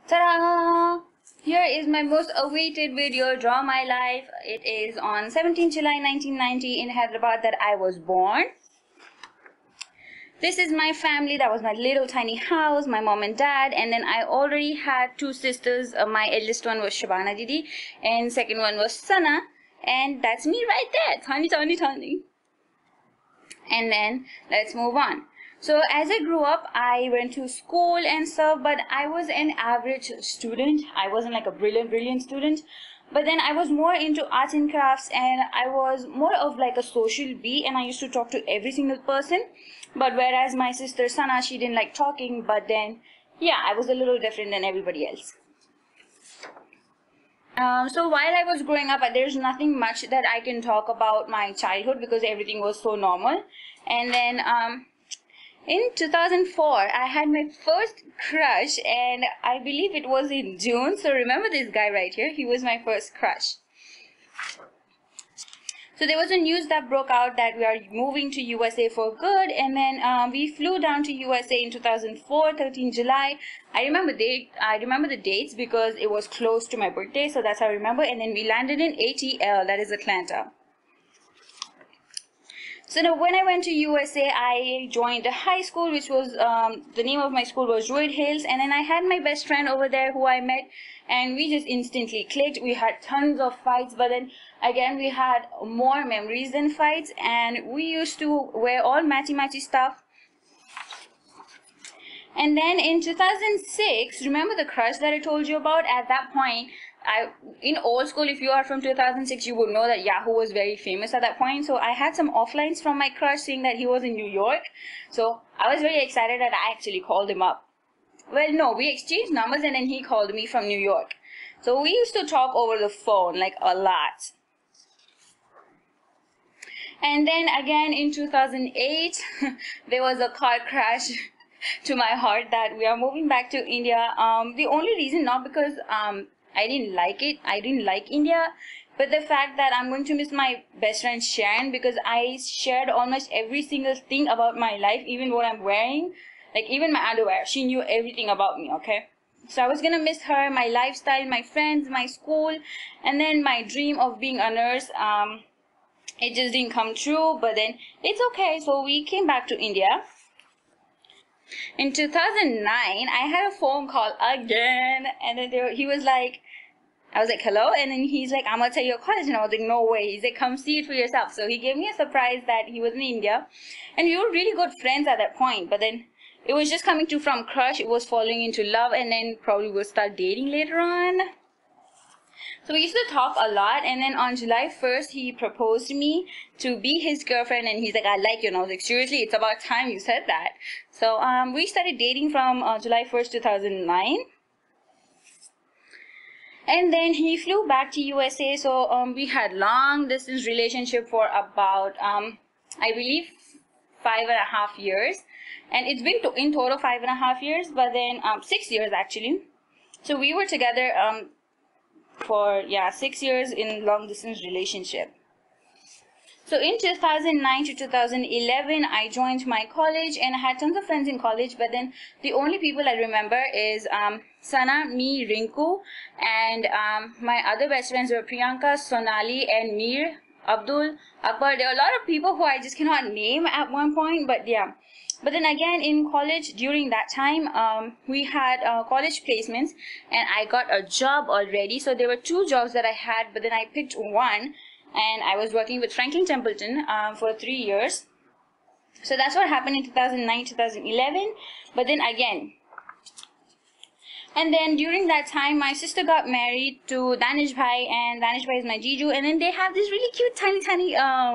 Ta-da! Here is my most awaited video, Draw My Life. It is on 17 July 1990 in Hyderabad that I was born. This is my family. That was my little tiny house, my mom and dad, and then I already had two sisters. My eldest one was Shabana Didi and second one was Sana, and that's me right there, tiny. And then let's move on. So as I grew up, I went to school and stuff, but I was an average student. I wasn't like a brilliant student, but then I was more into arts and crafts, and I was more of like a social bee, and I used to talk to every single person. But whereas my sister Sana, she didn't like talking, but then yeah, I was a little different than everybody else. So while I was growing up, there's nothing much that I can talk about my childhood because everything was so normal. And then in 2004, I had my first crush, and I believe it was in June. So remember this guy right here, he was my first crush. So there was a news that broke out that we are moving to USA for good, and then we flew down to USA in 2004, 13 July. I remember the dates because it was close to my birthday, so that's how I remember. And then we landed in ATL, that is Atlanta. So now when I went to USA, I joined a high school, which was, the name of my school was Druid Hills, and then I had my best friend over there who I met, and we just instantly clicked. We had tons of fights, but then again, we had more memories than fights, and we used to wear all matchy stuff. And then in 2006, remember the crush that I told you about? At that point, in old school, if you are from 2006, you would know that Yahoo was very famous at that point. So I had some offlines from my crush saying that he was in New York. So I was very excited that I actually called him up. Well, no, we exchanged numbers and then he called me from New York. So we used to talk over the phone like a lot. And then again in 2008, there was a car crash to my heart that we are moving back to India. The only reason, not because I didn't like it, I didn't like India, but the fact that I'm going to miss my best friend Sharon, because I shared almost every single thing about my life, even what I'm wearing, like even my underwear. She knew everything about me, okay? So I was gonna miss her, my lifestyle, my friends, my school, and then my dream of being a nurse. It just didn't come true, but then it's okay. So we came back to India. In 2009, I had a phone call again, and then he was like, I was like, hello? And then he's like, I'm gonna tell you your college. And I was like, no way. He's like, come see it for yourself. So he gave me a surprise that he was in India, and we were really good friends at that point. But then it was just coming to from crush, it was falling into love, and then probably we'll start dating later on. So we used to talk a lot, and then on July 1st, he proposed to me to be his girlfriend, and he's like, I like you. And I was like, seriously, it's about time you said that. So we started dating from July 1st, 2009. And then he flew back to USA, so we had long distance relationship for about, I believe, 5.5 years. And it's been in total 5.5 years, but then 6 years actually. So we were together for 6 years in long distance relationship. So in 2009 to 2011, I joined my college, and I had tons of friends in college, but then the only people I remember is Sana, me, Rinku, and my other best friends were Priyanka, Sonali, and Mir, Abdul, Akbar. There are a lot of people who I just cannot name at one point, but yeah. But then again, in college, during that time, we had college placements, and I got a job already. So there were 2 jobs that I had, but then I picked one, and I was working with Franklin Templeton for 3 years. So that's what happened in 2009, 2011. But then again, and then during that time, my sister got married to Danish Bhai, and Danish Bhai is my Jiju, and then they have this really cute tiny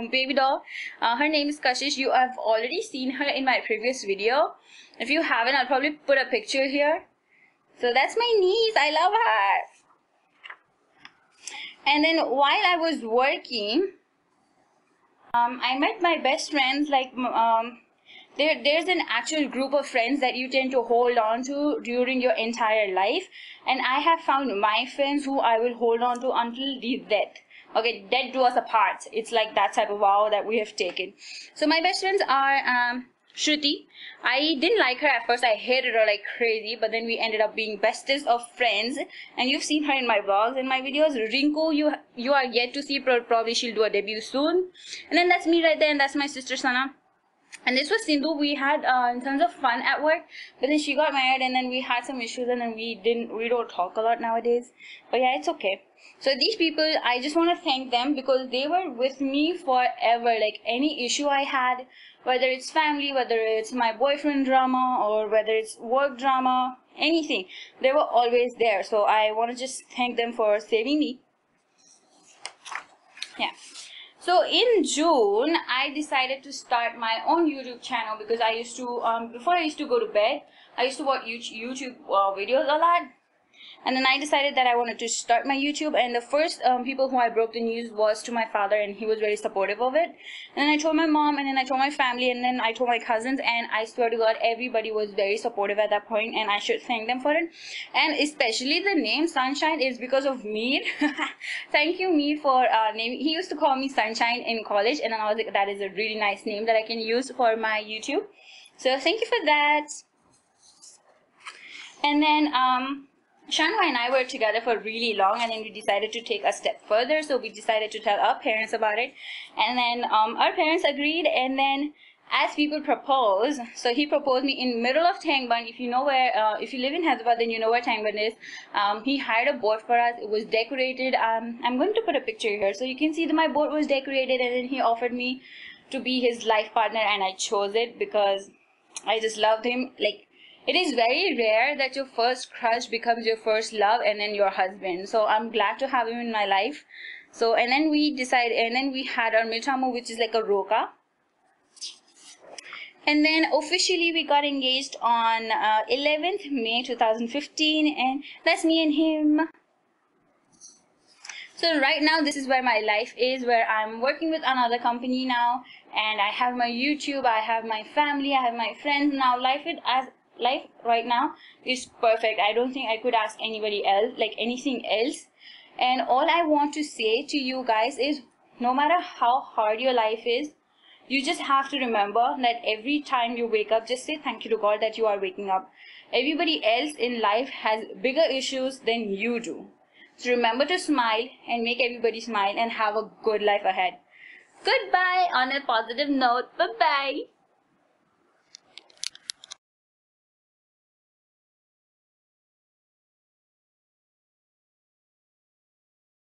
baby doll. Her name is Kashish. You have already seen her in my previous video. If you haven't, I'll probably put a picture here. So that's my niece. I love her. And then while I was working, I met my best friends. Like there's an actual group of friends that you tend to hold on to during your entire life, and I have found my friends who I will hold on to until the death. Okay, death do us apart. It's like that type of vow that we have taken. So my best friends are Shruti. I didn't like her at first. I hated her like crazy, but then we ended up being bestest of friends. And you've seen her in my vlogs and my videos. Rinku, you are yet to see. Probably she'll do a debut soon. And then that's me right there, and that's my sister Sana. And this was Sindhu. We had in terms of fun at work, but then she got married, and then we had some issues, and then we don't talk a lot nowadays. But yeah, it's okay. So these people, I just want to thank them because they were with me forever. Like any issue I had, whether it's family, whether it's my boyfriend drama, or whether it's work drama, anything, they were always there. So I want to just thank them for saving me. Yeah. So in June, I decided to start my own YouTube channel because I used to, before I used to go to bed, I used to watch YouTube videos a lot. And then I decided that I wanted to start my YouTube, and the first people who I broke the news was to my father, and he was very supportive of it. And then I told my mom, and then I told my family, and then I told my cousins, and I swear to God, everybody was very supportive at that point, and I should thank them for it. And especially the name Sunshine is because of Meet. Thank you, Meet, for naming. He used to call me Sunshine in college, and then I was like, that is a really nice name that I can use for my YouTube. So thank you for that. And then Shanghai and I were together for really long, and then we decided to take a step further. So we decided to tell our parents about it, and then our parents agreed. And then as people propose, so he proposed me in middle of Tangban. If you know where, if you live in Hyderabad, then you know where Tangban is. He hired a boat for us. It was decorated. I'm going to put a picture here so you can see that my boat was decorated, and then he offered me to be his life partner, and I chose it because I just loved him. Like, it is very rare that your first crush becomes your first love and then your husband. So I'm glad to have him in my life. So, and then we decided, and then we had our Mitamu, which is like a roka. And then officially we got engaged on 11th May 2015, and that's me and him. So right now this is where my life is, where I'm working with another company now, and I have my YouTube, I have my family, I have my friends. Now life right now is perfect. I don't think I could ask anybody else, like anything else. And all I want to say to you guys is, no matter how hard your life is, you just have to remember that every time you wake up, just say thank you to God that you are waking up. Everybody else in life has bigger issues than you do. So remember to smile and make everybody smile and have a good life ahead. Goodbye on a positive note. Bye-bye.